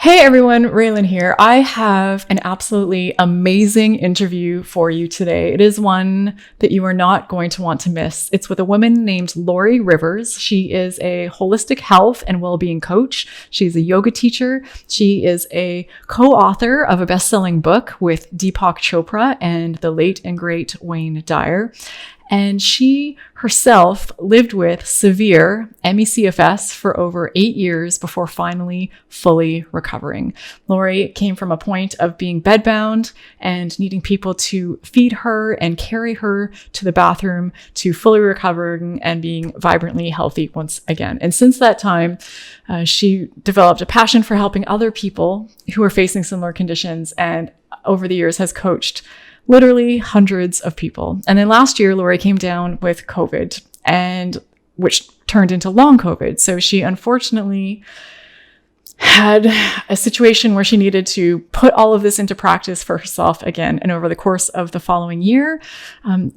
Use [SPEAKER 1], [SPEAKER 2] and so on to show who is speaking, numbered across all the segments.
[SPEAKER 1] Hey everyone, Raelan here. I have an absolutely amazing interview for you today. It is one that you are not going to want to miss. It's with a woman named Lorrie Rivers. She is a holistic health and well-being coach. She's a yoga teacher. She is a co-author of a best-selling book with Deepak Chopra and the late and great Wayne Dyer. And she herself lived with severe CFS for over 8 years before finally fully recovering. Lorrie came from a point of being bedbound and needing people to feed her and carry her to the bathroom to fully recovering and being vibrantly healthy once again. And since that time, she developed a passion for helping other people who are facing similar conditions, and over the years has coached literally hundreds of people. And then last year, Lorrie came down with COVID, and which turned into long COVID. So she unfortunately had a situation where she needed to put all of this into practice for herself again. And over the course of the following year,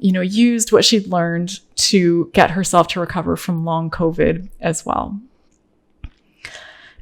[SPEAKER 1] used what she'd learned to get herself to recover from long COVID as well.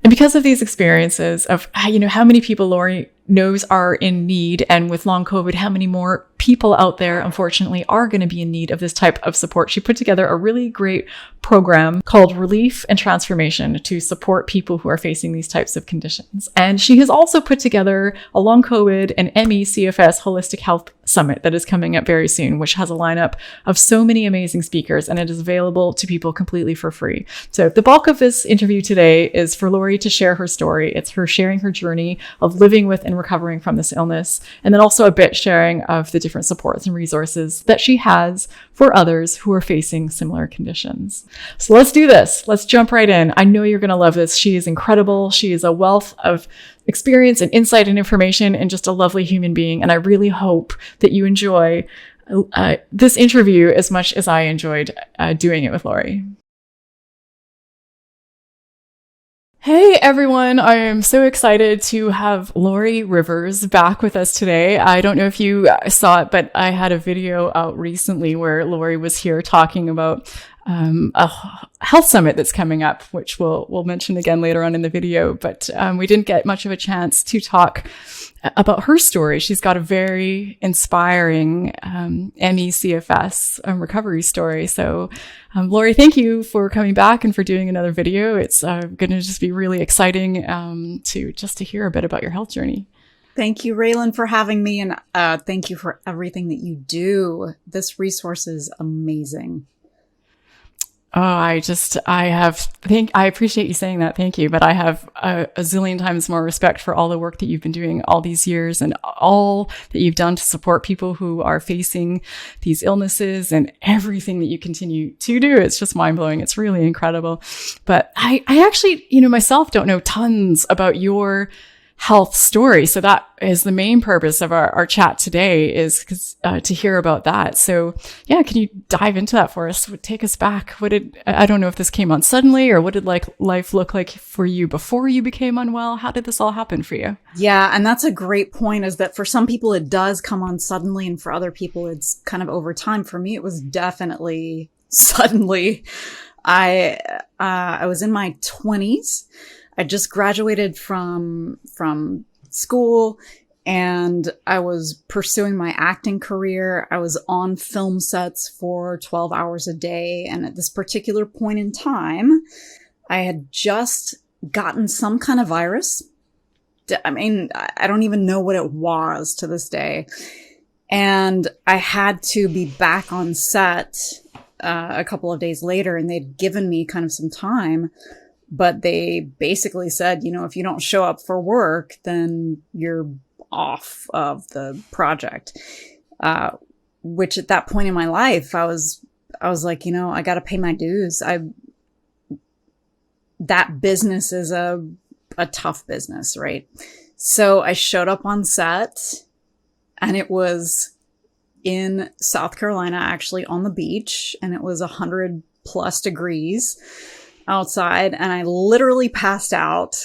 [SPEAKER 1] And because of these experiences of, how many people Lorrie knows are in need, and with long COVID, how many more people out there, unfortunately, are going to be in need of this type of support, she put together a really great program called Relief and Transformation to support people who are facing these types of conditions. And she has also put together a long COVID and CFS Holistic Health Summit that is coming up very soon, which has a lineup of so many amazing speakers, and it is available to people completely for free. So the bulk of this interview today is for Lorrie to share her story. It's her sharing her journey of living with and recovering from this illness, and then also a bit sharing of the different supports and resources that she has for others who are facing similar conditions. So let's do this. Let's jump right in. I know you're going to love this. She is incredible. She is a wealth of experience and insight and information, and just a lovely human being. And I really hope that you enjoy this interview as much as I enjoyed doing it with Lorrie. Hey everyone, I am so excited to have Lorrie Rivers back with us today. I don't know if you saw it, but I had a video out recently where Lorrie was here talking about a health summit that's coming up, which we'll mention again later on in the video. But we didn't get much of a chance to talk about her story. She's got a very inspiring CFS recovery story. So Lorrie, thank you for coming back and for doing another video. It's going to just be really exciting to hear a bit about your health journey.
[SPEAKER 2] Thank you, Raelan, for having me, and thank you for everything that you do. This resource is amazing.
[SPEAKER 1] Oh, I appreciate you saying that. Thank you. But I have a zillion times more respect for all the work that you've been doing all these years, and all that you've done to support people who are facing these illnesses, and everything that you continue to do. It's just mind blowing. It's really incredible. But I actually, myself don't know tons about your health story. So that is the main purpose of our chat today, is to hear about that. So yeah, can you dive into that for us? Take us back. I don't know if this came on suddenly, or what did life look like for you before you became unwell? How did this all happen for you?
[SPEAKER 2] Yeah. And that's a great point, is that for some people it does come on suddenly, and for other people it's kind of over time. For me, it was definitely suddenly. I was in my 20s. I just graduated from school, and I was pursuing my acting career. I was on film sets for 12 hours a day. And at this particular point in time, I had just gotten some kind of virus. I mean, I don't even know what it was to this day. And I had to be back on set a couple of days later, and they'd given me kind of some time. But they basically said, if you don't show up for work, then you're off of the project. Which at that point in my life, I was like, I got to pay my dues. That business is a tough business, right? So I showed up on set, and it was in South Carolina, actually on the beach, and it was 100+ degrees outside, and I literally passed out,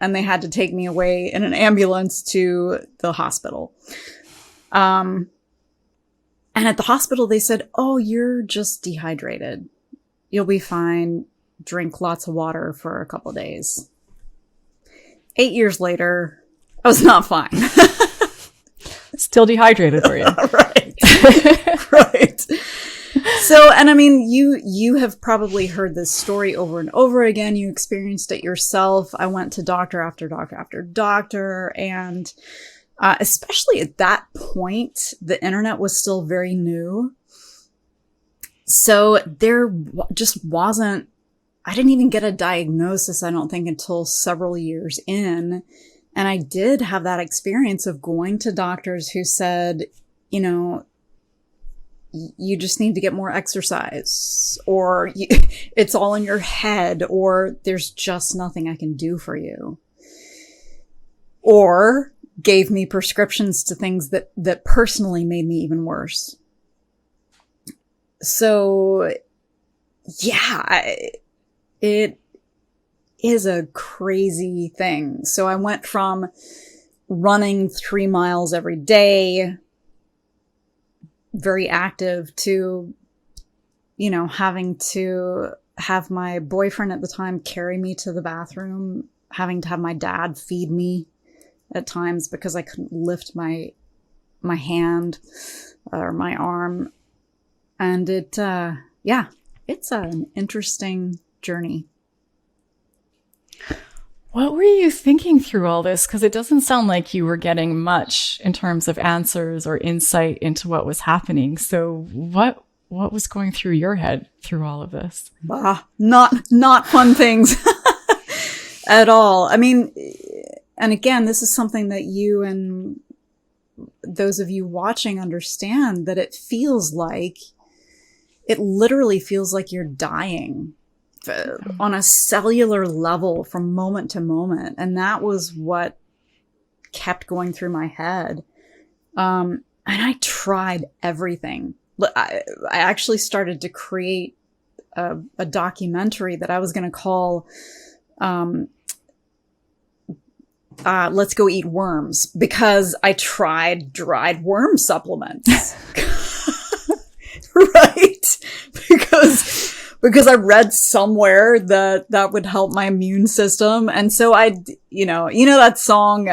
[SPEAKER 2] and they had to take me away in an ambulance to the hospital. And at the hospital, they said, "Oh, you're just dehydrated. You'll be fine. Drink lots of water for a couple of days." 8 years later, I was not fine.
[SPEAKER 1] Still dehydrated for you.
[SPEAKER 2] Right. Right. So, and I mean, you have probably heard this story over and over again. You experienced it yourself. I went to doctor after doctor after doctor. And especially at that point, the internet was still very new. So there just wasn't, I didn't even get a diagnosis, I don't think, until several years in. And I did have that experience of going to doctors who said, you know, you just need to get more exercise, or it's all in your head, or there's just nothing I can do for you. Or gave me prescriptions to things that personally made me even worse. So, yeah, it is a crazy thing. So I went from running 3 miles every day, very active, to, you know, having to have my boyfriend at the time carry me to the bathroom, having to have my dad feed me at times because I couldn't lift my hand or my arm. And it's an interesting journey.
[SPEAKER 1] What were you thinking through all this? Because it doesn't sound like you were getting much in terms of answers or insight into what was happening. So what was going through your head through all of this?
[SPEAKER 2] Not fun things at all. I mean, and again, this is something that you and those of you watching understand, that it literally feels like you're dying on a cellular level from moment to moment. And that was what kept going through my head. And I tried everything. I actually started to create a documentary that I was going to call Let's Go Eat Worms, because I tried dried worm supplements. Right? Because I read somewhere that would help my immune system. And so you know that song,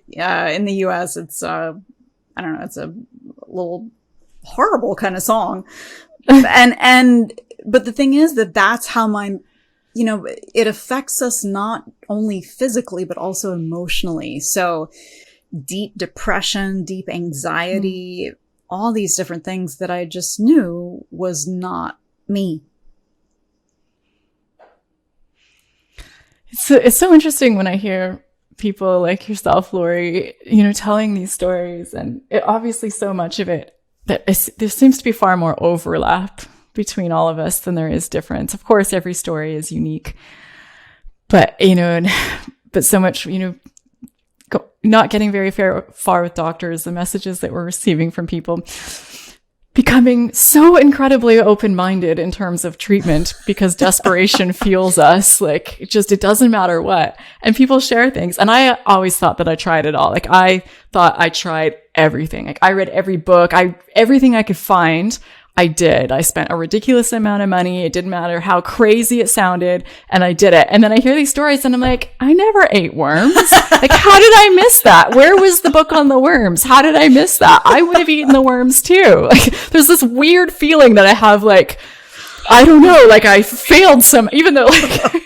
[SPEAKER 2] in the US, it's, I don't know, it's a little horrible kind of song. But the thing is that's how it affects us not only physically, but also emotionally. So deep depression, deep anxiety, all these different things that I just knew was not me.
[SPEAKER 1] It's so interesting when I hear people like yourself, Lorrie, telling these stories, and obviously so much of it, there seems to be far more overlap between all of us than there is difference. Of course, every story is unique, but so much, not getting very far with doctors, the messages that we're receiving from people, becoming so incredibly open-minded in terms of treatment because desperation fuels us. Like, it doesn't matter what. And people share things. And I always thought that I tried it all. Like, I thought I tried everything. Like, I read every book, everything I could find. I did. I spent a ridiculous amount of money. It didn't matter how crazy it sounded. And I did it. And then I hear these stories and I'm like, I never ate worms. Like, how did I miss that? Where was the book on the worms? How did I miss that? I would have eaten the worms too. Like, there's this weird feeling that I have, like, I don't know, like I failed even though like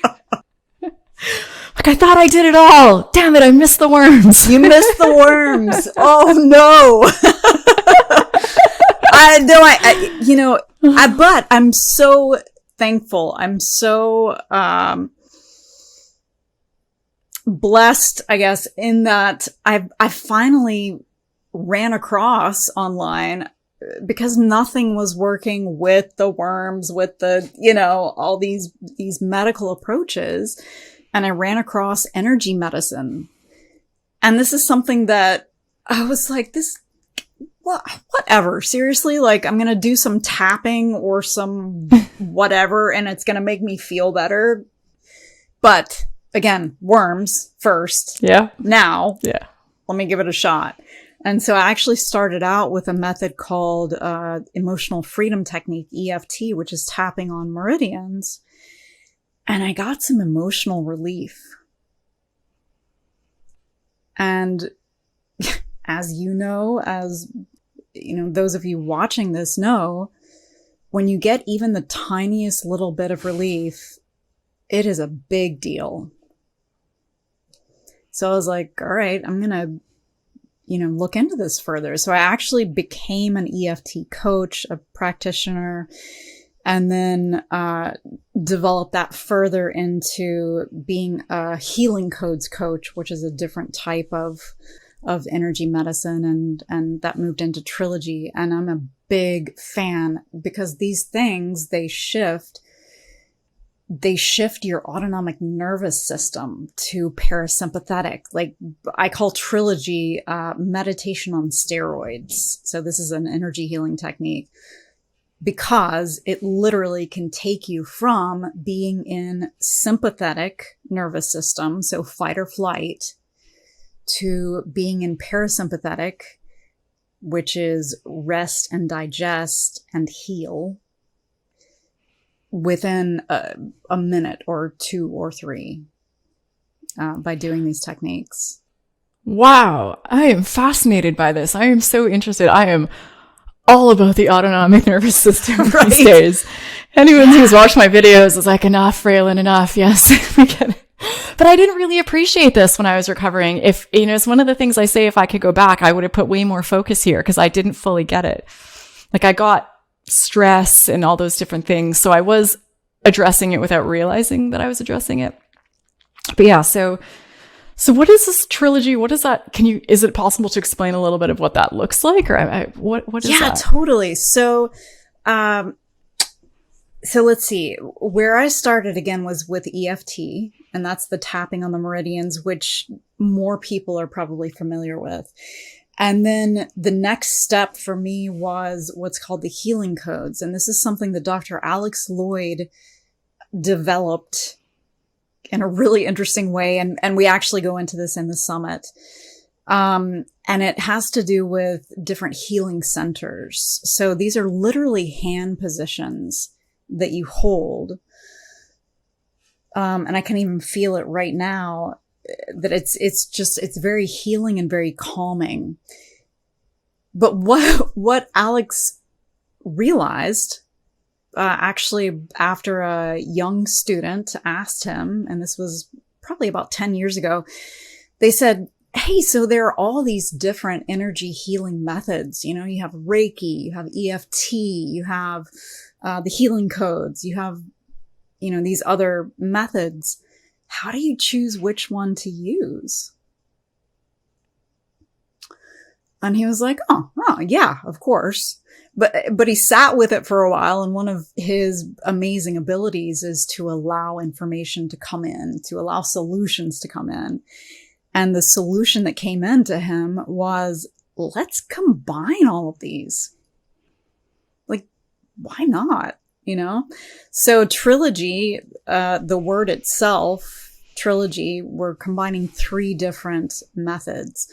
[SPEAKER 1] I thought I did it all. Damn it, I missed the worms.
[SPEAKER 2] You missed the worms. Oh no. But I'm so thankful. I'm so blessed, I guess, in that I finally ran across online, because nothing was working with the worms, with the, all these medical approaches. And I ran across energy medicine. And this is something that I was like, whatever, seriously, like, I'm going to do some tapping or some whatever, and it's going to make me feel better. But again, worms first.
[SPEAKER 1] Yeah.
[SPEAKER 2] Now,
[SPEAKER 1] yeah,
[SPEAKER 2] let me give it a shot. And so I actually started out with a method called emotional freedom technique, EFT, which is tapping on meridians. And I got some emotional relief. And as those of you watching this know, when you get even the tiniest little bit of relief, it is a big deal. So I was like, all right, I'm going to, look into this further. So I actually became an EFT coach, a practitioner, and then developed that further into being a healing codes coach, which is a different type of energy medicine. And that moved into Trilogy. And I'm a big fan because these things, they shift your autonomic nervous system to parasympathetic. Like I call Trilogy meditation on steroids. So this is an energy healing technique because it literally can take you from being in sympathetic nervous system, so fight or flight, to being in parasympathetic, which is rest and digest and heal, within a minute or 2 or 3 by doing these techniques.
[SPEAKER 1] Wow. I am fascinated by this. I am so interested. I am all about the autonomic nervous system these days. Anyone who's watched my videos is like, enough, Raelan, enough. Yes, we get it. But I didn't really appreciate this when I was recovering. If, it's one of the things I say, if I could go back, I would have put way more focus here because I didn't fully get it. Like I got stress and all those different things. So I was addressing it without realizing that I was addressing it. But yeah, so what is this Trilogy? What is that? Is it possible to explain a little bit of what that looks like? Or what is that?
[SPEAKER 2] Yeah, totally. So let's see. Where I started again was with EFT, and that's the tapping on the meridians, which more people are probably familiar with. And then the next step for me was what's called the healing codes. And this is something that Dr. Alex Lloyd developed in a really interesting way. And we actually go into this in the summit. And it has to do with different healing centers. So these are literally hand positions that you hold. And I can even feel it right now, that it's very healing and very calming. But what Alex realized, actually after a young student asked him, and this was probably about 10 years ago, they said, hey, so there are all these different energy healing methods. You have Reiki, you have EFT, you have the healing codes, you have, these other methods. How do you choose which one to use? And he was like, oh, yeah, of course. But he sat with it for a while. And one of his amazing abilities is to allow information to come in, to allow solutions to come in. And the solution that came into him was, let's combine all of these. Like, why not? So Trilogy, the word itself, Trilogy, we're combining 3 different methods.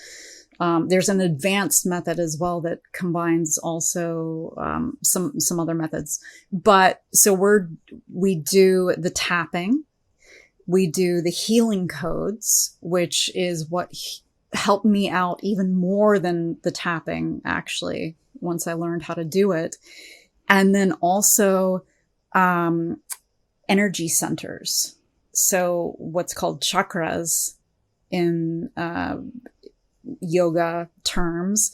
[SPEAKER 2] There's an advanced method as well that combines also some other methods. But so we do the tapping, we do the healing codes, which is what helped me out even more than the tapping, actually, once I learned how to do it. And then also energy centers. So what's called chakras in yoga terms.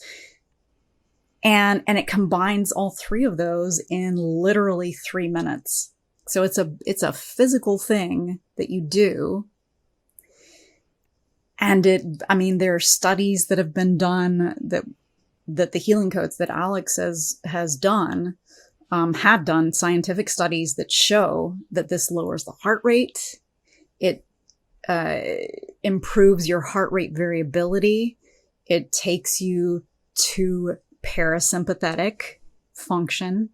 [SPEAKER 2] And it combines all 3 of those in literally 3 minutes. So it's a physical thing that you do. And there are studies that have been done that the healing codes that Alex has done, had done scientific studies that show that this lowers the heart rate. It improves your heart rate variability. It takes you to parasympathetic function.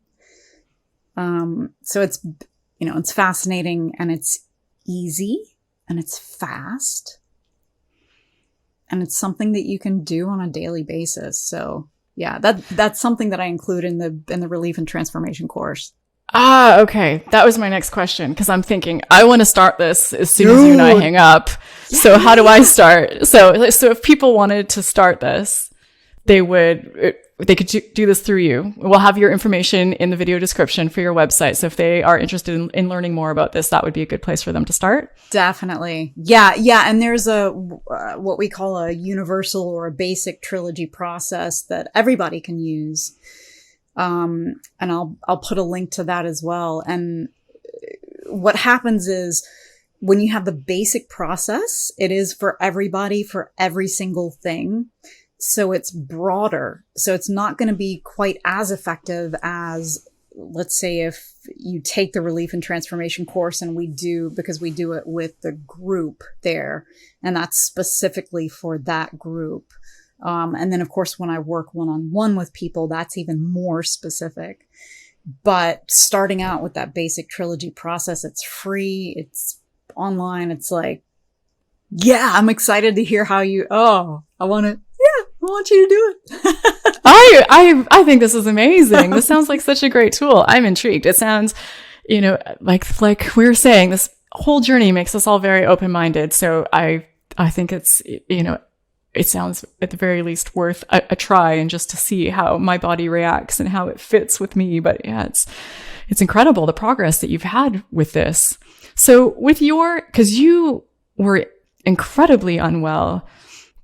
[SPEAKER 2] So it's fascinating, and it's easy, and it's fast, and it's something that you can do on a daily basis. So yeah, that's something that I include in the relief and transformation course.
[SPEAKER 1] Okay. That was my next question, because I'm thinking I want to start this as soon as you and I hang up. Yeah. So how do I start? So if people wanted to start this, they could do this through you. We'll have your information in the video description for your website. So if they are interested in learning more about this, that would be a good place for them to start. Definitely.
[SPEAKER 2] Yeah. And there's what we call a universal or a basic Trilogy process that everybody can use. And I'll put a link to that as well. And what happens is when you have the basic process, it is for everybody, for every single thing. So it's broader. So it's not going to be quite as effective as, let's say, if you take the Relief and Transformation course and because we do it with the group there, and that's specifically for that group. And then, of course, when I work one-on-one with people, that's even more specific. But starting out with that basic Trilogy process, it's free, it's online. It's like, yeah, I'm excited to hear how I want you to do it.
[SPEAKER 1] I think this is amazing. This sounds like such a great tool. I'm intrigued. It sounds, like we were saying, this whole journey makes us all very open-minded. So I think it's, it sounds at the very least worth a try, and just to see how my body reacts and how it fits with me. But yeah, it's incredible the progress that you've had with this. So because you were incredibly unwell,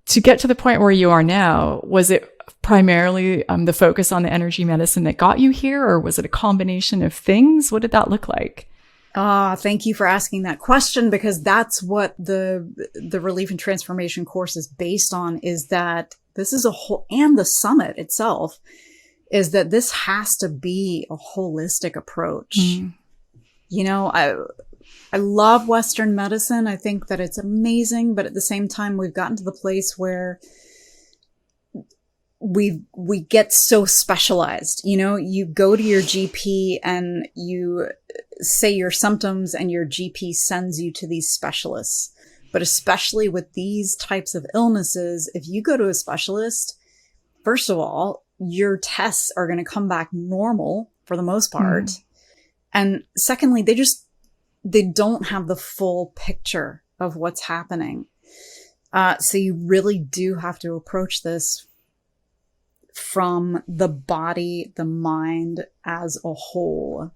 [SPEAKER 1] to get to the point where you are now, was it primarily the focus on the energy medicine that got you here, or was it a combination of things? What did that look like?
[SPEAKER 2] Thank you for asking that question, because that's what the Relief and Transformation course is based on, is that this is and the summit itself, is that this has to be a holistic approach. I love Western medicine. I think that it's amazing, but at the same time, we've gotten to the place where we get so specialized. You go to your GP and you say your symptoms, and your GP sends you to these specialists. But especially with these types of illnesses, if you go to a specialist, first of all, your tests are going to come back normal for the most part. And secondly, they don't have the full picture of what's happening. So you really do have to approach this from the body, the mind as a whole.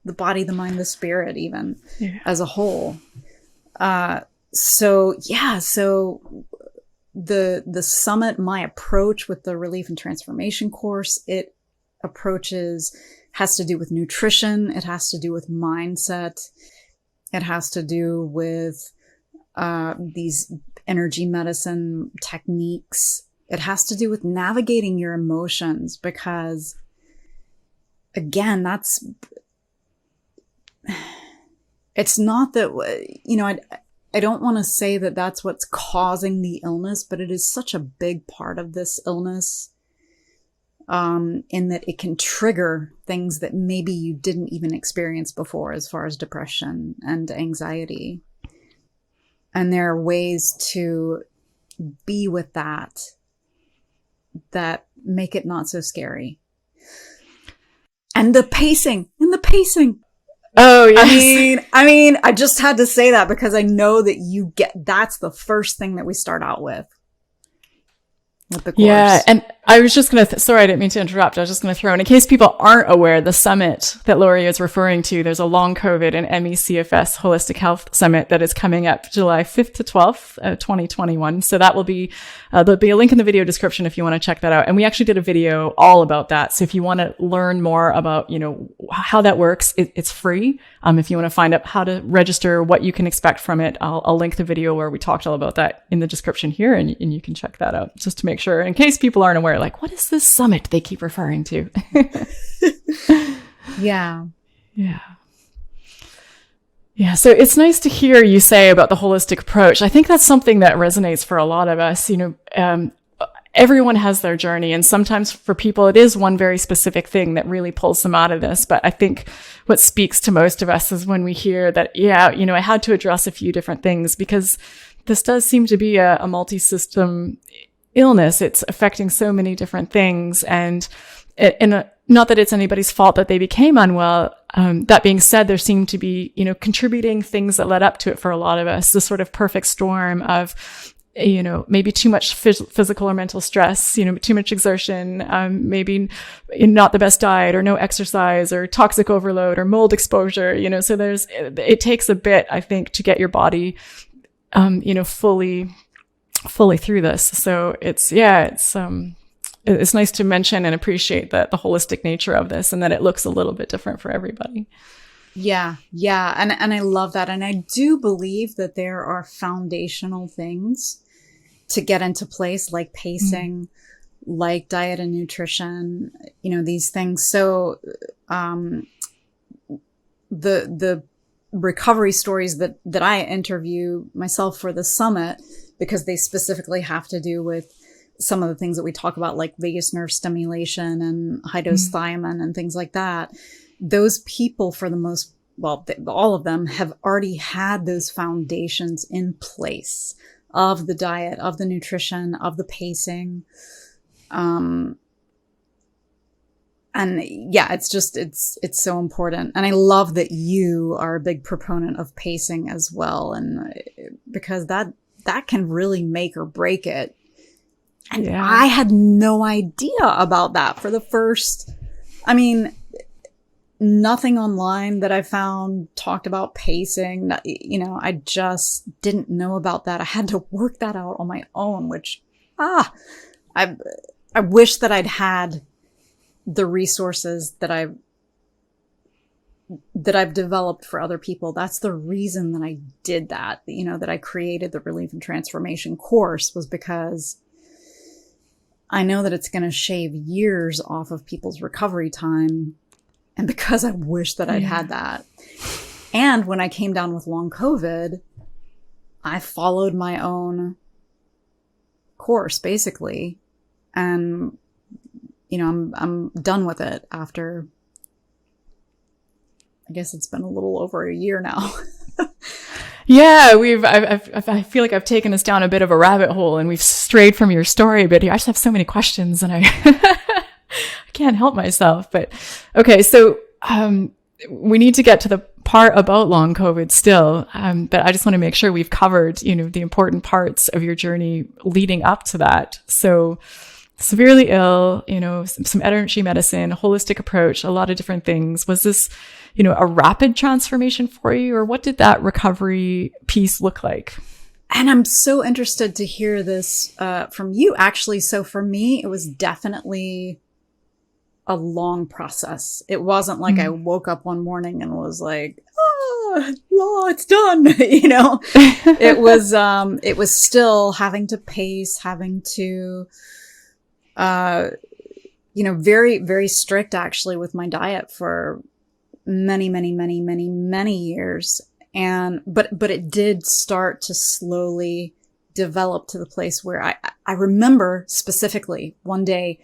[SPEAKER 2] The body, the mind, the spirit, even as a whole. So the summit, my approach with the Relief and Transformation course, has to do with nutrition. It has to do with mindset. It has to do with these energy medicine techniques. It has to do with navigating your emotions, because, again, it's not that, I don't want to say that that's what's causing the illness, but it is such a big part of this illness, in that it can trigger things that maybe you didn't even experience before, as far as depression and anxiety. And there are ways to be with that make it not so scary. And the pacing.
[SPEAKER 1] Oh, yes.
[SPEAKER 2] I mean, I just had to say that because I know that that's the first thing that we start out with the course.
[SPEAKER 1] Yeah. And I was just going to, sorry, I didn't mean to interrupt. I was just going to throw in case people aren't aware, the summit that Lorrie is referring to, there's a long COVID and ME CFS Holistic Health Summit that is coming up July 5th to 12th, 2021. So that will be, there'll be a link in the video description if you want to check that out. And we actually did a video all about that. So if you want to learn more about, how that works, it's free. If you want to find out how to register, what you can expect from it, I'll link the video where we talked all about that in the description here, and you can check that out just to make sure, in case people aren't aware, like, what is this summit they keep referring to?
[SPEAKER 2] Yeah.
[SPEAKER 1] So it's nice to hear you say about the holistic approach. I think that's something that resonates for a lot of us. Everyone has their journey, and sometimes for people, it is one very specific thing that really pulls them out of this. But I think what speaks to most of us is when we hear that, I had to address a few different things, because this does seem to be a multi-system illness. It's affecting so many different things, and not that it's anybody's fault that they became unwell. That being said, there seemed to be, contributing things that led up to it for a lot of us, the sort of perfect storm of, maybe too much physical or mental stress, too much exertion, maybe not the best diet or no exercise or toxic overload or mold exposure, so it takes a bit, I think, to get your body, fully through this. So it's nice to mention and appreciate the holistic nature of this and that it looks a little bit different for everybody.
[SPEAKER 2] Yeah. And I love that. And I do believe that there are foundational things to get into place, like pacing, like diet and nutrition, these things. So, the recovery stories that I interview myself for the summit, because they specifically have to do with some of the things that we talk about, like vagus nerve stimulation and high dose thiamine and things like that. Those people, for the most, all of them have already had those foundations in place of the diet, of the nutrition, of the pacing. And yeah, it's so important. And I love that you are a big proponent of pacing as well. And because that can really make or break it. And I had no idea about that for the first, nothing online that I found talked about pacing. I just didn't know about that. I had to work that out on my own, which, I wish that I'd had the resources that I've developed for other people. That's the reason that I did that, that I created the Relief and Transformation course, was because I know that it's going to shave years off of people's recovery time. And because I wish that I'd had that. And when I came down with long COVID, I followed my own course, basically. And, I'm done with it after, I guess it's been a little over a year now.
[SPEAKER 1] Yeah, I feel like I've taken us down a bit of a rabbit hole and we've strayed from your story a bit here. I just have so many questions and I can't help myself. But okay, so we need to get to the part about long COVID still. But I just want to make sure we've covered, the important parts of your journey leading up to that. So severely ill, some energy medicine, holistic approach, a lot of different things. Was this, a rapid transformation for you, or what did that recovery piece look like?
[SPEAKER 2] And I'm so interested to hear this from you, actually. So for me, it was definitely a long process. It wasn't like I woke up one morning and was like, oh, it's done. It was still having to pace, having to, very, very strict actually with my diet for many, many, many, many, many years. But it did start to slowly develop to the place where I remember specifically one day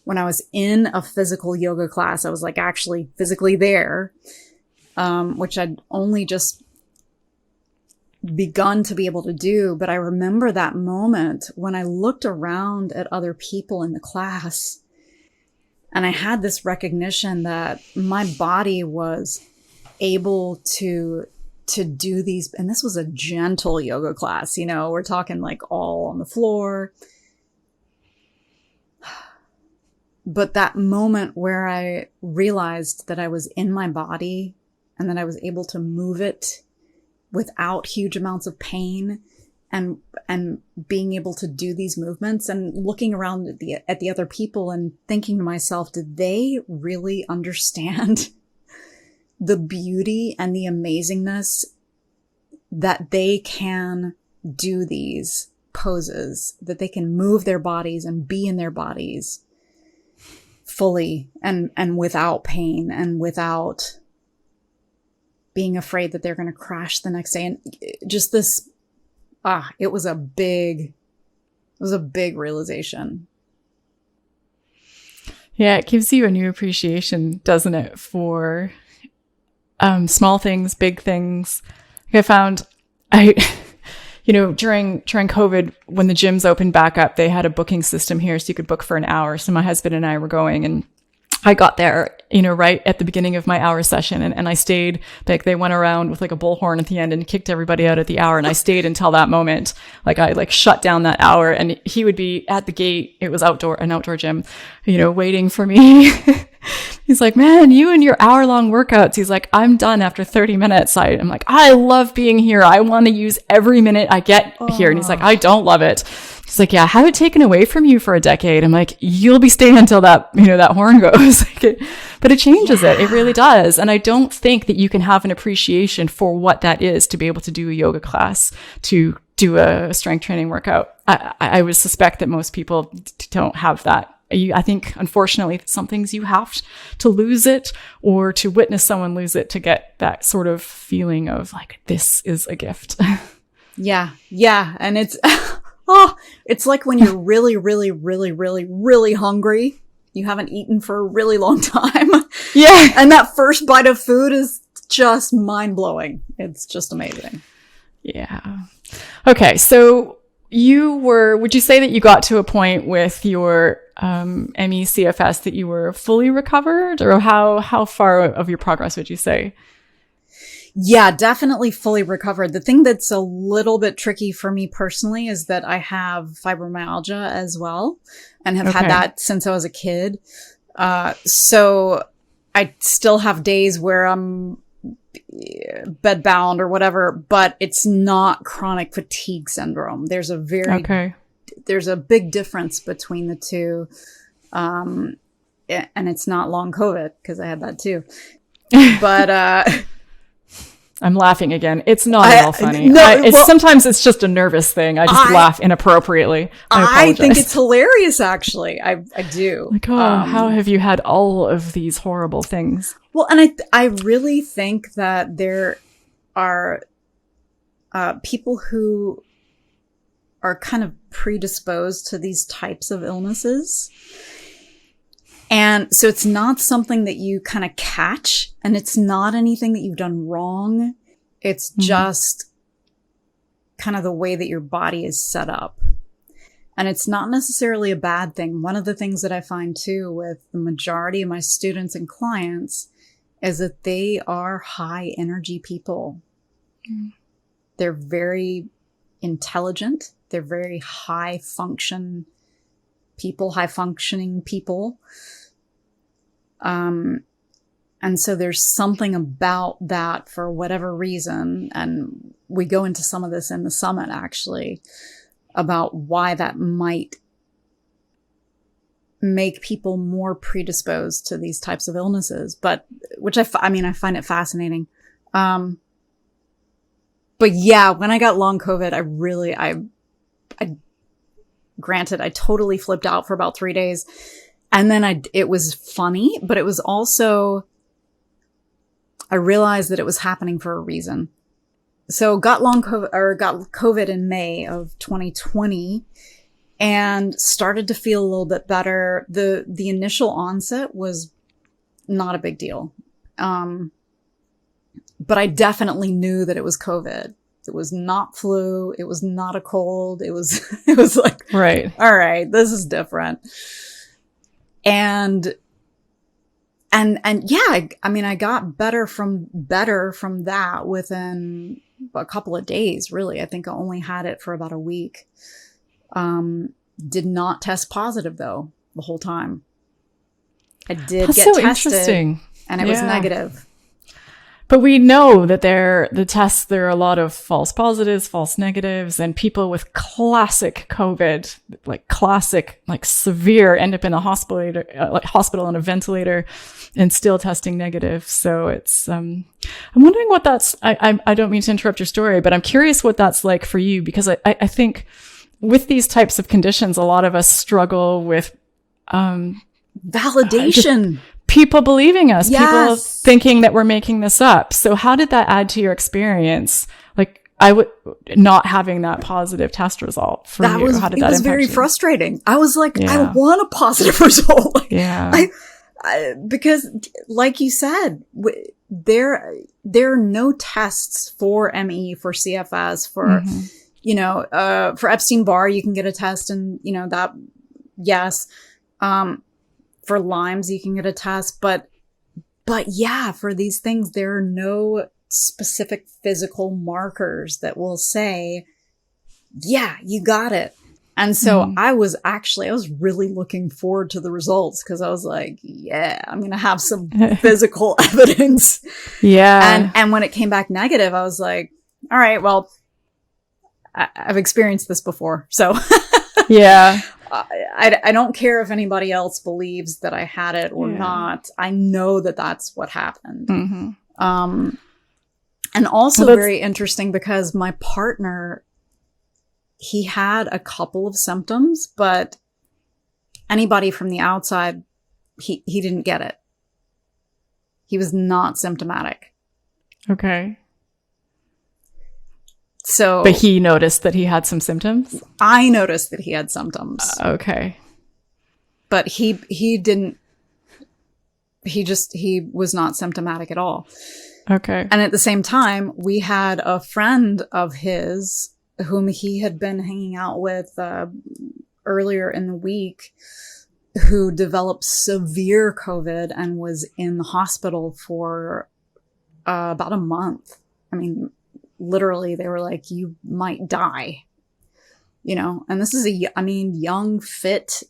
[SPEAKER 2] when I was in a physical yoga class. I was like actually physically there, which I'd only just begun to be able to do. But I remember that moment when I looked around at other people in the class and I had this recognition that my body was able to do these. And this was a gentle yoga class, we're talking like all on the floor. But that moment where I realized that I was in my body and that I was able to move it without huge amounts of pain and being able to do these movements and looking around at the other people and thinking to myself, did they really understand the beauty and the amazingness that they can do these poses, that they can move their bodies and be in their bodies fully and without pain and without being afraid that they're going to crash the next day. And just this, it was a big realization.
[SPEAKER 1] Yeah, it gives you a new appreciation, doesn't it, for small things, big things. I found during COVID, when the gyms opened back up, they had a booking system here so you could book for an hour. So my husband and I were going and I got there right at the beginning of my hour session. And I stayed, like they went around with like a bullhorn at the end and kicked everybody out at the hour. And I stayed until that moment. Like I like shut down that hour, and he would be at the gate. It was an outdoor gym, waiting for me. He's like, man, you and your hour-long workouts. He's like, I'm done after 30 minutes. I'm like, I love being here. I want to use every minute I get here. And he's like, I don't love it. He's like, yeah, have it taken away from you for a decade. I'm like, you'll be staying until that, that horn goes. But it changes it. It really does. And I don't think that you can have an appreciation for what that is to be able to do a yoga class, to do a strength training workout. I would suspect that most people don't have that. I think, unfortunately, some things you have to lose it or to witness someone lose it to get that sort of feeling of like, this is a gift.
[SPEAKER 2] Yeah. Yeah. And it's, it's like when you're really, really, really, really, really hungry. You haven't eaten for a really long time.
[SPEAKER 1] Yeah.
[SPEAKER 2] And that first bite of food is just mind blowing. It's just amazing.
[SPEAKER 1] Yeah. Okay. So would you say that you got to a point with your ME CFS that you were fully recovered, or how far of your progress would you say?
[SPEAKER 2] Yeah, definitely fully recovered. The thing that's a little bit tricky for me personally is that I have fibromyalgia as well, and have had that since I was a kid. So I still have days where I'm bedbound or whatever, but it's not chronic fatigue syndrome. There's a big difference between the two. And it's not long COVID, because I had that too. But,
[SPEAKER 1] I'm laughing again. It's not at all funny. Sometimes it's just a nervous thing. I just laugh inappropriately. I
[SPEAKER 2] think it's hilarious, actually. I do.
[SPEAKER 1] Like, how have you had all of these horrible things?
[SPEAKER 2] Well, and I really think that there are people who are kind of predisposed to these types of illnesses. And so it's not something that you kind of catch, and it's not anything that you've done wrong. It's just kind of the way that your body is set up. And it's not necessarily a bad thing. One of the things that I find too with the majority of my students and clients is that they are high energy people. They're very intelligent. They're very high functioning people. And so there's something about that for whatever reason. And we go into some of this in the summit, actually, about why that might make people more predisposed to these types of illnesses, but which I find it fascinating. But yeah, when I got long COVID, granted, I totally flipped out for about 3 days. And then it was funny, but it was also, I realized that it was happening for a reason. So got COVID in May of 2020 and started to feel a little bit better. The initial onset was not a big deal. But I definitely knew that it was COVID. It was not flu. It was not a cold. It was like,
[SPEAKER 1] right.
[SPEAKER 2] All right, this is different. And yeah, I got better from that within a couple of days, really. I think I only had it for about a week. Did not test positive though the whole time. I did
[SPEAKER 1] That's
[SPEAKER 2] get
[SPEAKER 1] so
[SPEAKER 2] tested,
[SPEAKER 1] interesting.
[SPEAKER 2] And it was negative.
[SPEAKER 1] But we know that there are a lot of false positives, false negatives, and people with classic COVID, like severe, end up in a hospital on a ventilator and still testing negative. So it's, I'm wondering what that's, I don't mean to interrupt your story, but I'm curious what that's like for you, because I think with these types of conditions, a lot of us struggle with,
[SPEAKER 2] validation.
[SPEAKER 1] People believing us,
[SPEAKER 2] yes.
[SPEAKER 1] People thinking that we're making this up. So how did that add to your experience? Like not having that positive test result for you. How did that impact you? It was very
[SPEAKER 2] frustrating. I was like, yeah. I want a positive result.
[SPEAKER 1] Yeah.
[SPEAKER 2] Because like you said, there are no tests for ME, for CFS, for, for Epstein-Barr, you can get a test and, that, yes. For Lyme's, you can get a test, but But yeah, for these things, there are no specific physical markers that will say, yeah, you got it. And so I was really looking forward to the results because I was like, yeah, I'm going to have some physical evidence.
[SPEAKER 1] Yeah.
[SPEAKER 2] And when it came back negative, I was like, all right, well, I've experienced this before. So
[SPEAKER 1] yeah.
[SPEAKER 2] I don't care if anybody else believes that I had it or not. I know that that's what happened. And also very interesting because my partner, he had a couple of symptoms, but anybody from the outside, he didn't get it. He was not symptomatic.
[SPEAKER 1] Okay.
[SPEAKER 2] So,
[SPEAKER 1] but he noticed that he had some symptoms?
[SPEAKER 2] I noticed that he had symptoms.
[SPEAKER 1] Okay.
[SPEAKER 2] But he didn't, he was not symptomatic at all.
[SPEAKER 1] Okay.
[SPEAKER 2] And at the same time, we had a friend of his whom he had been hanging out with earlier in the week who developed severe COVID and was in the hospital for about a month. I mean, literally, they were like, you might die, you know? And this is young, fit,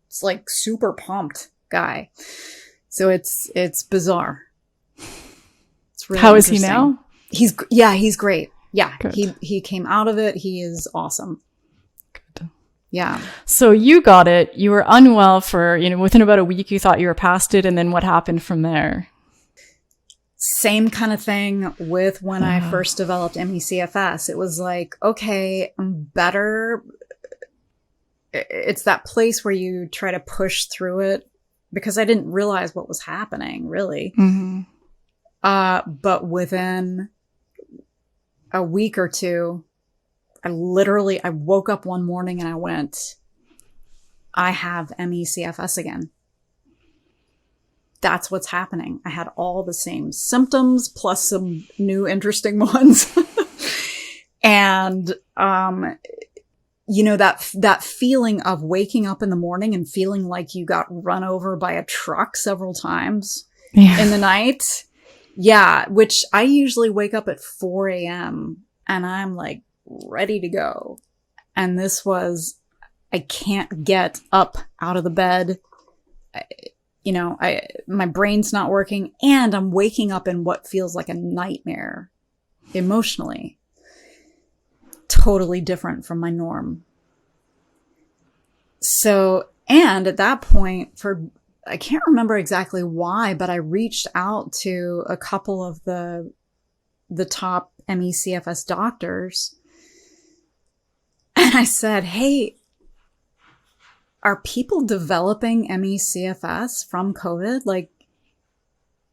[SPEAKER 2] it's like super pumped guy. So it's bizarre. It's really
[SPEAKER 1] How is he now?
[SPEAKER 2] He's great. Yeah. Good. He came out of it. He is awesome.
[SPEAKER 1] Good.
[SPEAKER 2] Yeah.
[SPEAKER 1] So you got it. You were unwell for, within about a week, you thought you were past it. And then what happened from there?
[SPEAKER 2] Same kind of thing with when I first developed ME/CFS. It was like, okay, I'm better. It's that place where you try to push through it because I didn't realize what was happening, really. But within a week or two, I woke up one morning and I went, I have ME/CFS again. That's what's happening. I had all the same symptoms plus some new interesting ones. And, that feeling of waking up in the morning and feeling like you got run over by a truck several times in the night. Yeah, which I usually wake up at 4 a.m. and I'm like ready to go. And this was, I can't get up out of the bed. My brain's not working and I'm waking up in what feels like a nightmare emotionally. Totally different from my norm. So, and at that point I can't remember exactly why, but I reached out to a couple of the top ME/CFS doctors. And I said, hey, are people developing ME/CFS from COVID? Like,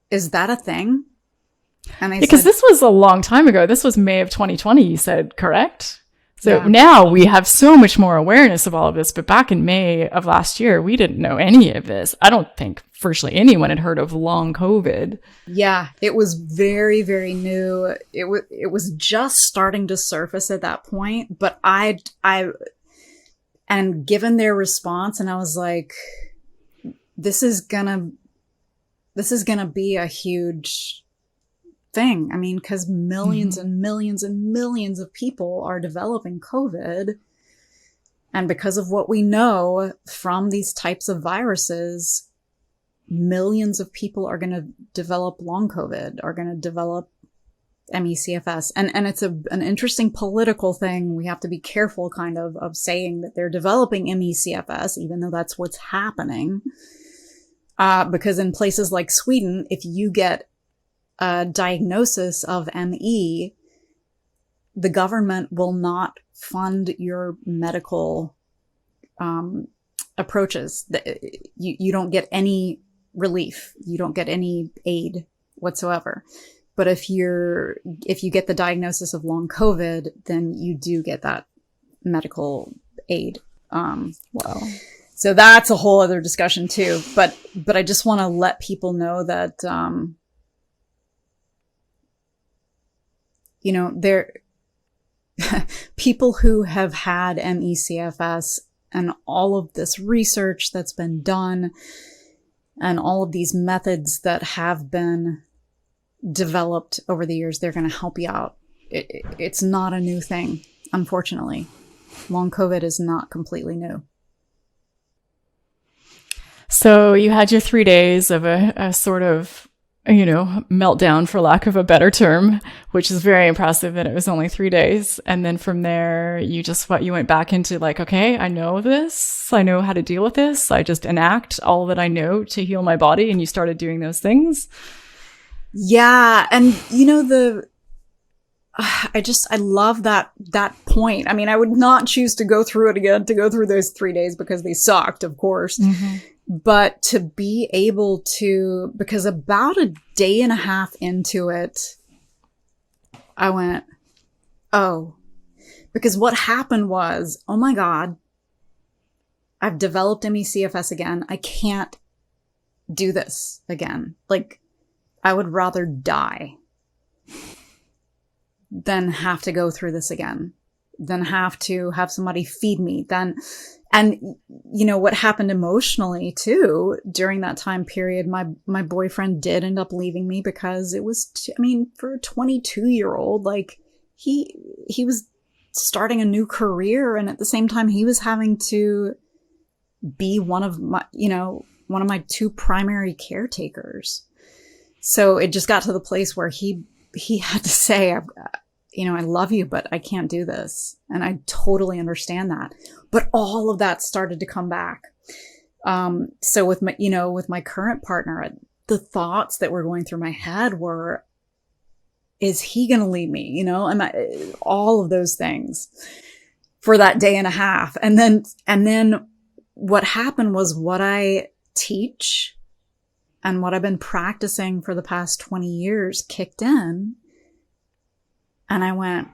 [SPEAKER 2] is that a thing? And they
[SPEAKER 1] because
[SPEAKER 2] said,
[SPEAKER 1] this was a long time ago. This was May of 2020, you said, correct? So now we have so much more awareness of all of this. But back in May of last year, we didn't know any of this. I don't think virtually anyone had heard of long COVID.
[SPEAKER 2] Yeah, it was very, very new. It was just starting to surface at that point. But and given their response, and I was like, this is gonna be a huge thing. I mean, because millions and millions and millions of people are developing COVID. And because of what we know from these types of viruses, millions of people are going to develop long COVID, are going to develop ME/CFS. And it's an interesting political thing. We have to be careful kind of saying that they're developing ME/CFS, even though that's what's happening. Because in places like Sweden, if you get a diagnosis of ME, the government will not fund your medical approaches. You don't get any relief. You don't get any aid whatsoever. But if you get the diagnosis of long COVID, then you do get that medical aid.
[SPEAKER 1] Wow. So
[SPEAKER 2] that's a whole other discussion too. But I just want to let people know that, there people who have had ME/CFS and all of this research that's been done, And all of these methods that have been developed over the years, they're going to help you out. It's not a new thing, unfortunately. Long COVID is not completely new.
[SPEAKER 1] So you had your 3 days of a sort of, meltdown, for lack of a better term, which is very impressive that it was only 3 days. And then from there, you went back into like, okay, I know this. I know how to deal with this. I just enact all that I know to heal my body. And you started doing those things.
[SPEAKER 2] Yeah. And I love that point. I mean, I would not choose to go through it again, to go through those 3 days, because they sucked, of course. Mm-hmm. But to be able to, because about a day and a half into it, I went, oh, because what happened was, oh my God, I've developed ME/CFS again. I can't do this again. Like, I would rather die than have to go through this again, than have to have somebody feed me, and what happened emotionally too during that time period, my boyfriend did end up leaving me, because it was, for a 22-year-old, like he was starting a new career, and at the same time he was having to be one of my two primary caretakers. So it just got to the place where he had to say, I love you, but I can't do this. And I totally understand that. But all of that started to come back. So with my current partner, the thoughts that were going through my head were, is he going to leave me? All of those things for that day and a half. And then what happened was, what I teach and what I've been practicing for the past 20 years kicked in. And I went,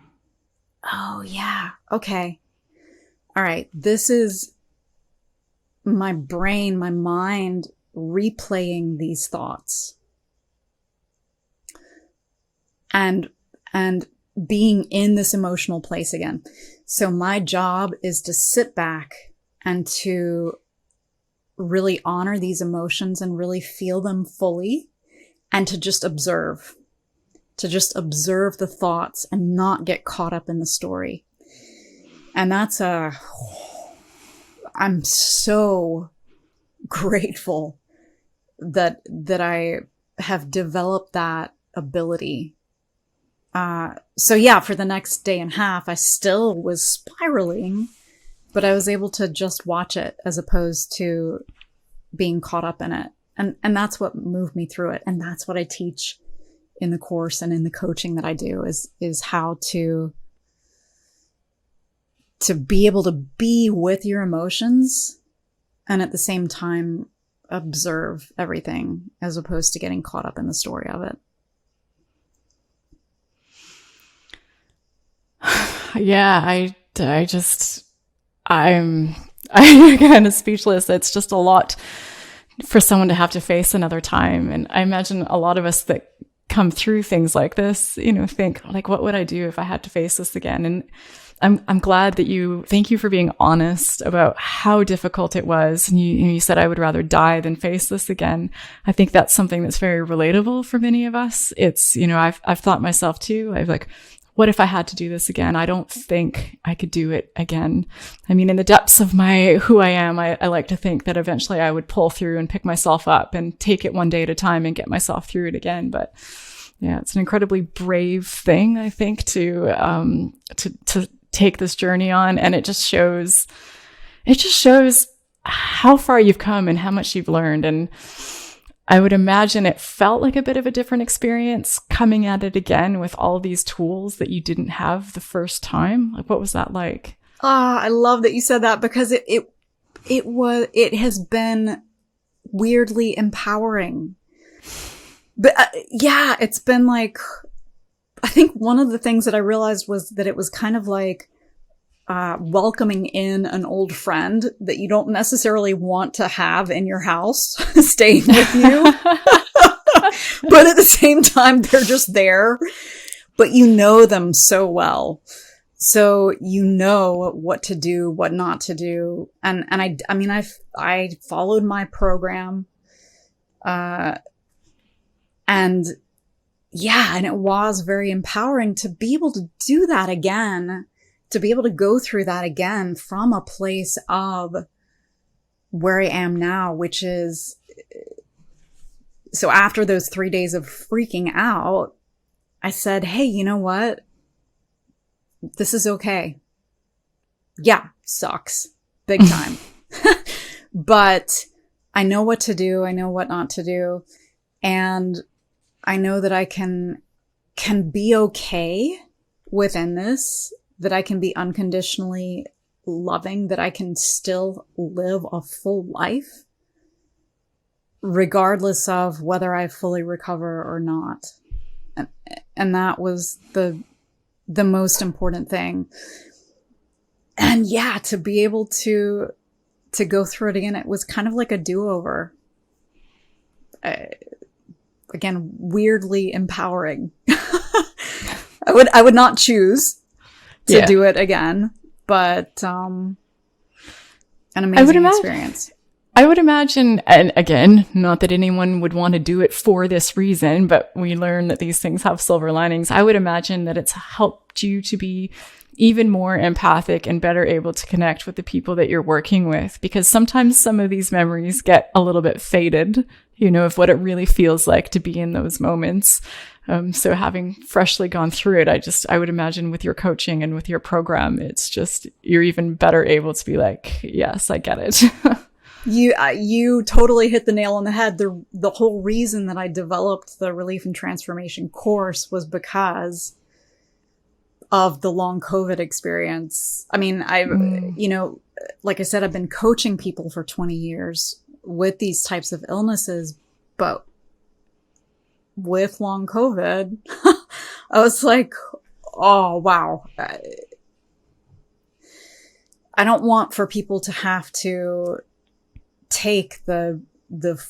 [SPEAKER 2] oh yeah, okay. All right. This is my brain, my mind replaying these thoughts and being in this emotional place again. So my job is to sit back and to really honor these emotions and really feel them fully, and to just observe. To just observe the thoughts and not get caught up in the story. And I'm so grateful that I have developed that ability. So yeah, for the next day and a half, I still was spiraling, but I was able to just watch it as opposed to being caught up in it. And that's what moved me through it. And that's what I teach in the course and in the coaching that I do, is how to be able to be with your emotions and at the same time observe everything, as opposed to getting caught up in the story of it.
[SPEAKER 1] Yeah, I'm kind of speechless. It's just a lot for someone to have to face another time. And I imagine a lot of us that come through things like this, think like, what would I do if I had to face this again? And I'm glad that thank you for being honest about how difficult it was. And you said, I would rather die than face this again. I think that's something that's very relatable for many of us. It's, I've thought myself too. I've like, what if I had to do this again? I don't think I could do it again. I mean, in the depths of who I am, I like to think that eventually I would pull through and pick myself up and take it one day at a time and get myself through it again. But yeah, it's an incredibly brave thing, I think, to take this journey on. And it just shows how far you've come and how much you've learned. And I would imagine it felt like a bit of a different experience coming at it again with all these tools that you didn't have the first time. Like, what was that like?
[SPEAKER 2] I love that you said that, because it has been weirdly empowering. But yeah, it's been like, I think one of the things that I realized was that it was kind of like welcoming in an old friend that you don't necessarily want to have in your house staying with you. But at the same time, they're just there, but you know them so well. So you know what to do, what not to do. And I followed my program. And yeah, and it was very empowering to be able to do that again, to be able to go through that again from a place of where I am now, which is, so after those 3 days of freaking out, I said, hey, you know what? This is okay. Yeah, sucks. Big time. But I know what to do. I know what not to do. And I know that I can be okay within this, that I can be unconditionally loving, that I can still live a full life, regardless of whether I fully recover or not. And that was the most important thing. And yeah, to be able to go through it again, it was kind of like a do-over. Again, weirdly empowering. I would not choose to do it again, but an amazing experience.
[SPEAKER 1] I would imagine, and again, not that anyone would want to do it for this reason, but we learn that these things have silver linings. I would imagine that it's helped you to be even more empathic and better able to connect with the people that you're working with, because sometimes some of these memories get a little bit faded, of what it really feels like to be in those moments. So having freshly gone through it, I would imagine with your coaching and with your program, it's just, you're even better able to be like, yes, I get it.
[SPEAKER 2] You totally hit the nail on the head. The whole reason that I developed the Relief and Transformation course was because of the long COVID experience. I mean, like I said, I've been coaching people for 20 years with these types of illnesses, but with long COVID, I was like, oh, wow. I don't want for people to have to take the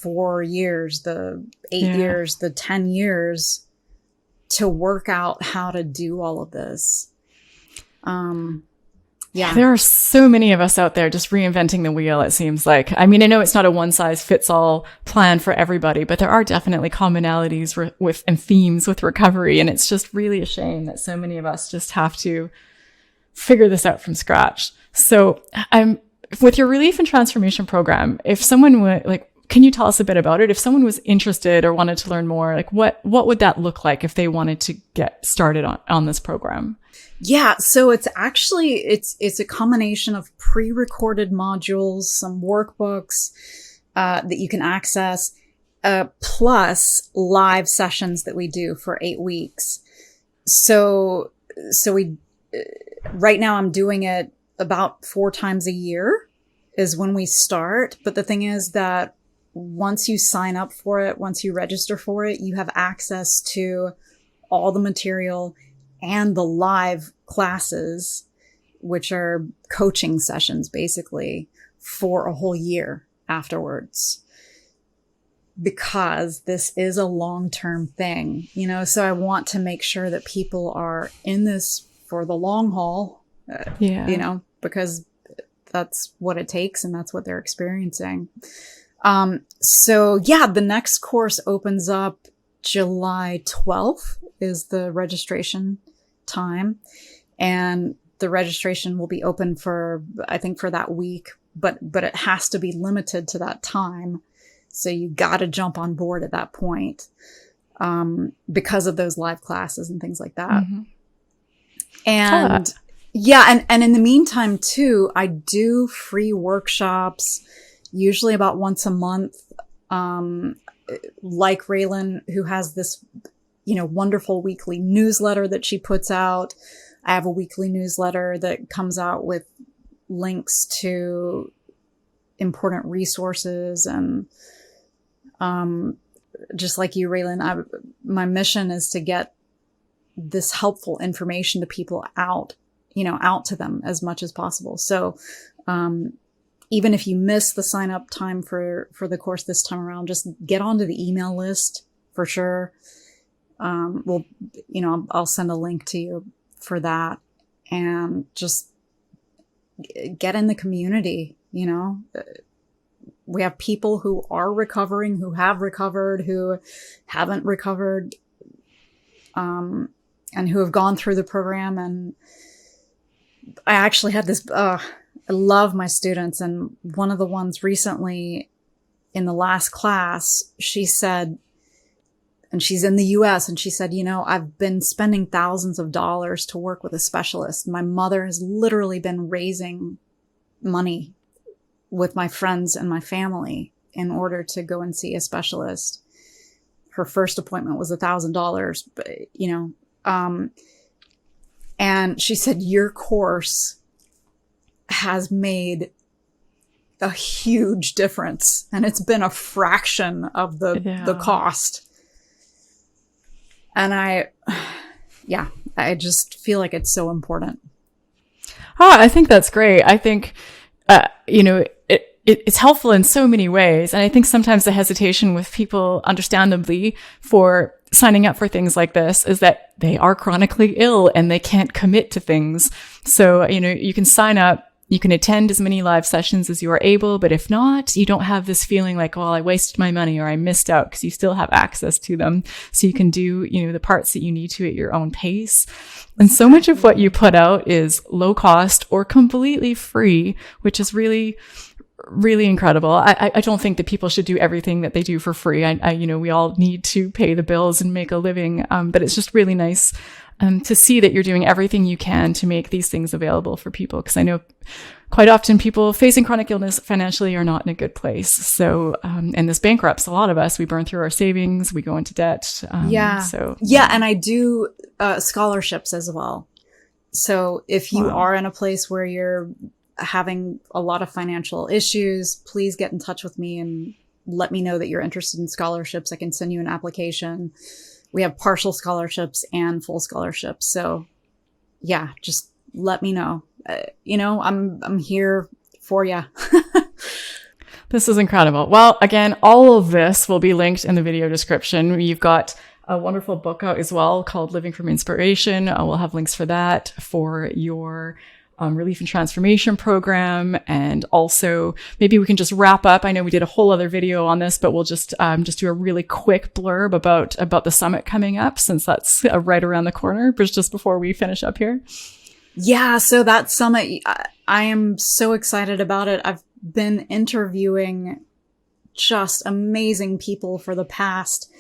[SPEAKER 2] 4 years, the 8 years, the 10 years to work out how to do all of this.
[SPEAKER 1] There are so many of us out there just reinventing the wheel, it seems like. I mean, I know it's not a one size fits all plan for everybody, but there are definitely commonalities with and themes with recovery. And it's just really a shame that so many of us just have to figure this out from scratch. So with your Relief and Transformation program, if someone would can you tell us a bit about it? If someone was interested or wanted to learn more, what would that look like if they wanted to get started on this program?
[SPEAKER 2] Yeah, so it's actually, it's a combination of pre-recorded modules, some workbooks that you can access, plus live sessions that we do for 8 weeks. So we, right now I'm doing it about 4 times a year is when we start. But the thing is that once you sign up for it, once you register for it, you have access to all the material and the live classes, which are coaching sessions basically for a whole year afterwards, because this is a long-term thing, so I want to make sure that people are in this for the long haul, because that's what it takes and that's what they're experiencing. The next course opens up July 12th is the registration time. And the registration will be open for that week, but it has to be limited to that time. So you got to jump on board at that point, because of those live classes and things like that. Mm-hmm. And and in the meantime too, I do free workshops, usually about once a month. Like Raelan, who has this, wonderful weekly newsletter that she puts out. I have a weekly newsletter that comes out with links to important resources. And just like you, Raelan, my mission is to get this helpful information to people out to them as much as possible. So even if you miss the sign up time for the course this time around, just get onto the email list for sure. I'll send a link to you for that, and just get in the community, We have people who are recovering, who have recovered, who haven't recovered, and who have gone through the program. And I actually had this, I love my students. And one of the ones recently in the last class, she said, and she's in the US, and she said, I've been spending thousands of dollars to work with a specialist. My mother has literally been raising money with my friends and my family in order to go and see a specialist. Her first appointment was $1,000, but, and she said, your course has made a huge difference, and it's been a fraction of the cost. And I just feel like it's so important.
[SPEAKER 1] Oh, I think that's great. I think, it's helpful in so many ways. And I think sometimes the hesitation with people, understandably, for signing up for things like this is that they are chronically ill and they can't commit to things. So, you can sign up. You can attend as many live sessions as you are able, but if not, you don't have this feeling like, well, I wasted my money or I missed out, because you still have access to them. So you can do, the parts that you need to at your own pace. And so much of what you put out is low cost or completely free, which is really, really incredible. I don't think that people should do everything that they do for free. We all need to pay the bills and make a living. But it's just really nice to see that you're doing everything you can to make these things available for people. Because I know quite often people facing chronic illness financially are not in a good place. So, and this bankrupts a lot of us. We burn through our savings, we go into debt.
[SPEAKER 2] And I do scholarships as well. So if you are in a place where you're having a lot of financial issues, please get in touch with me and let me know that you're interested in scholarships. I can send you an application. We have partial scholarships and full scholarships. So just let me know. I'm here for you.
[SPEAKER 1] This is incredible. Well, again, all of this will be linked in the video description. You've got a wonderful book out as well called Living from Inspiration. We'll have links for that, for your relief and transformation program. And also maybe we can just wrap up. I know we did a whole other video on this, but we'll just do a really quick blurb about the summit coming up, since that's right around the corner, but just before we finish up here.
[SPEAKER 2] Yeah. So that summit, I am so excited about it. I've been interviewing just amazing people for the past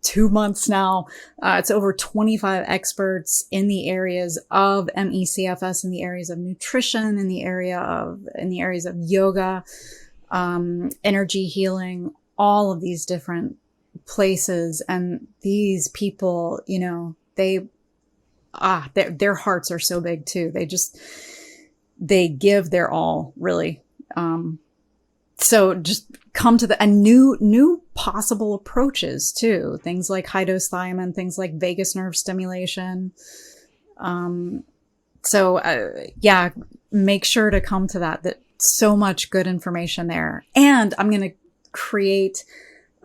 [SPEAKER 2] 2 months now. It's over 25 experts in the areas of ME/CFS, in the areas of nutrition, in the areas of yoga, energy healing, all of these different places. And these people, their hearts are so big too. They give their all, really. So just come to and new possible approaches too. Things like high dose thiamine, things like vagus nerve stimulation. Make sure to come to that. That so much good information there. And I'm going to create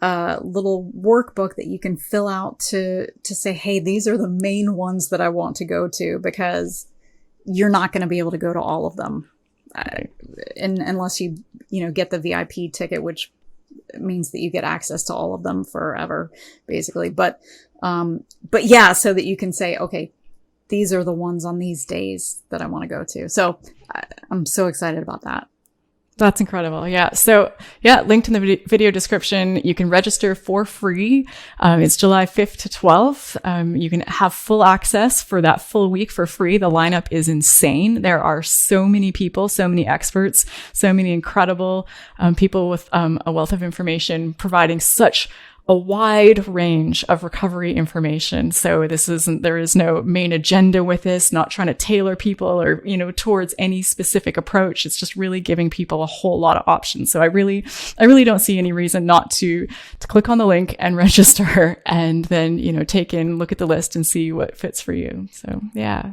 [SPEAKER 2] a little workbook that you can fill out to say, hey, these are the main ones that I want to go to, because you're not going to be able to go to all of them. Unless you get the VIP ticket, which means that you get access to all of them forever, basically. But so that you can say, okay, these are the ones on these days that I want to go to. So I'm so excited about that.
[SPEAKER 1] That's incredible. Yeah. So linked in the video description. You can register for free. It's July 5th to 12th. You can have full access for that full week for free. The lineup is insane. There are so many people, so many experts, so many incredible people with a wealth of information, providing such a wide range of recovery information. So there is no main agenda with this, not trying to tailor people or, towards any specific approach. It's just really giving people a whole lot of options. So I really don't see any reason not to click on the link and register, and then, look at the list and see what fits for you. So yeah.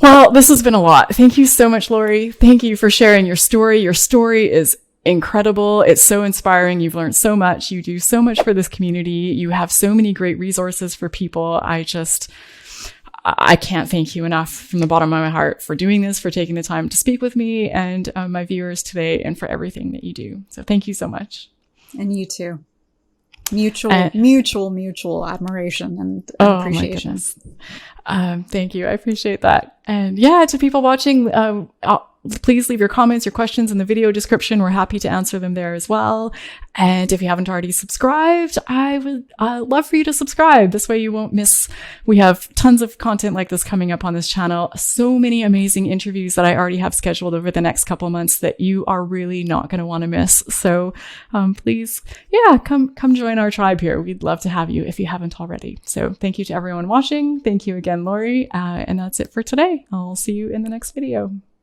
[SPEAKER 1] Well, this has been a lot. Thank you so much, Lorrie. Thank you for sharing your story. Your story is incredible. It's so inspiring. You've learned so much. You do so much for this community. You have so many great resources for people. I can't thank you enough from the bottom of my heart for doing this, for taking the time to speak with me and my viewers today, and for everything that you do. So thank you so much.
[SPEAKER 2] And you too. Mutual admiration and appreciation.
[SPEAKER 1] My goodness. Thank you. I appreciate that. And yeah, to people watching, please leave your comments, your questions in the video description. We're happy to answer them there as well. And if you haven't already subscribed, I would love for you to subscribe. This way you won't miss. We have tons of content like this coming up on this channel. So many amazing interviews that I already have scheduled over the next couple of months that you are really not going to want to miss. So please, yeah, come join our tribe here. We'd love to have you if you haven't already. So thank you to everyone watching. Thank you again, Lorrie. And that's it for today. I'll see you in the next video.